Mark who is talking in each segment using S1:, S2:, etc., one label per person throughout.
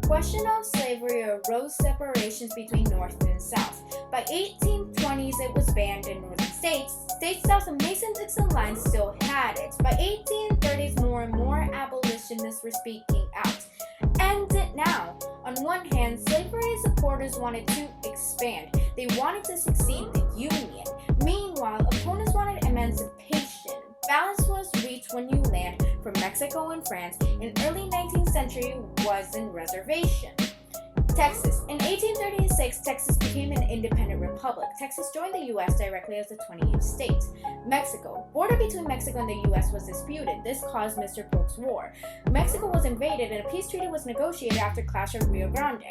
S1: question of slavery arose separations between North and South. By 1820s, it was banned in northern states. States south of Mason-Dixon line still had it. By 1830s, more and more abolitionists were speaking out. End it now. On one hand, slavery supporters wanted to expand. They wanted to succeed the Union. Meanwhile, opponents wanted emancipation. Balance was reached when new land from Mexico and France in early 19th century was in reservation. Texas. In 1836, Texas became an independent republic. Texas joined the U.S. directly as the 28th state. Mexico. Border between Mexico and the U.S. was disputed. This caused Mr. Polk's War. Mexico was invaded and a peace treaty was negotiated after Clash of Rio Grande.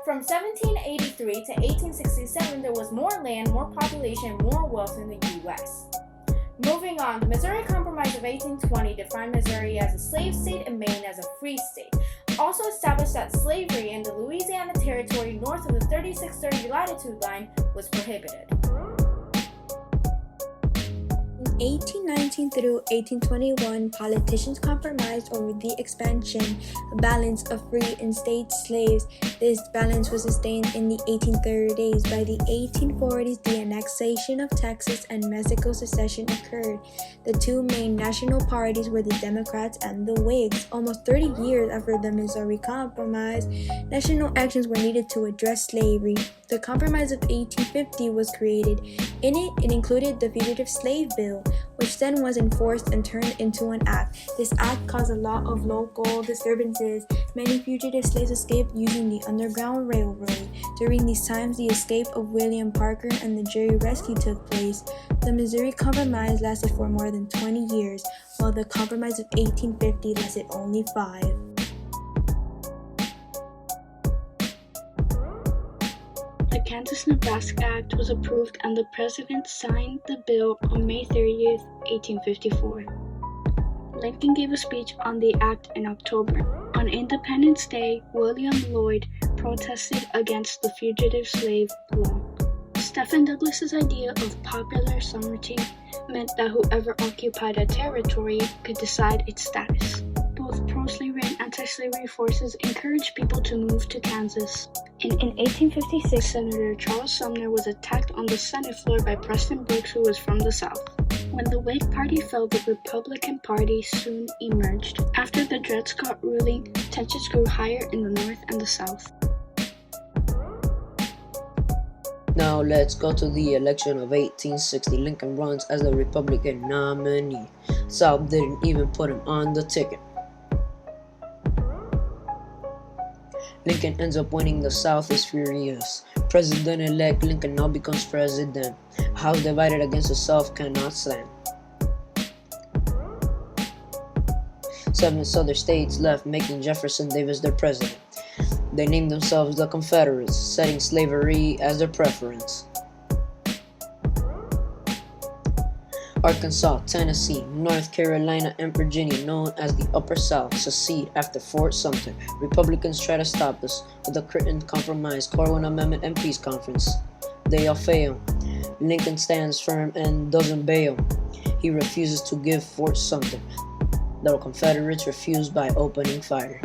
S1: From 1783 to 1867, there was more land, more population, and more wealth in the U.S. Moving on, the Missouri Compromise of 1820 defined Missouri as a slave state and Maine as a free state. Also established that slavery in the Louisiana Territory north of the 3630 latitude line was prohibited.
S2: In 1819 through 1821, politicians compromised over the expansion, balance of free and state slaves. This balance was sustained in the 1830s. By the 1840s, the annexation of Texas and Mexico's secession occurred. The two main national parties were the Democrats and the Whigs. Almost 30 years after the Missouri Compromise, national actions were needed to address slavery. The Compromise of 1850 was created. In it, it included the Fugitive Slave Bill, which then was enforced and turned into an act. This act caused a lot of local disturbances. Many fugitive slaves escaped using the Underground Railroad. During these times, the escape of William Parker and the Jerry Rescue took place. The Missouri Compromise lasted for more than 20 years, while the Compromise of 1850 lasted only 5.
S3: The Kansas-Nebraska Act was approved and the President signed the bill on May 30th, 1854. Lincoln gave a speech on the act in October. On Independence Day, William Lloyd protested against the fugitive slave law. Stephen Douglas's idea of popular sovereignty meant that whoever occupied a territory could decide its status. Both pro-slavery and anti-slavery forces encouraged people to move to Kansas. In 1856, Senator Charles Sumner was attacked on the Senate floor by Preston Brooks, who was from the South. When the Whig Party fell, the Republican Party soon emerged. After the Dred Scott ruling, tensions grew higher in the North and the South.
S4: Now let's go to the election of 1860. Lincoln runs as the Republican nominee. South didn't even put him on the ticket. Lincoln ends up winning. The South is furious. President-elect Lincoln now becomes president. House divided against the South cannot stand. 7 southern states left, making Jefferson Davis their president. They named themselves the Confederates, setting slavery as their preference. Arkansas, Tennessee, North Carolina, and Virginia, known as the Upper South, secede after Fort Sumter. Republicans try to stop us with the Clinton Compromise, Corwin Amendment, and Peace Conference. They all fail. Lincoln stands firm and doesn't bail. He refuses to give Fort Sumter. The Confederates refuse by opening fire.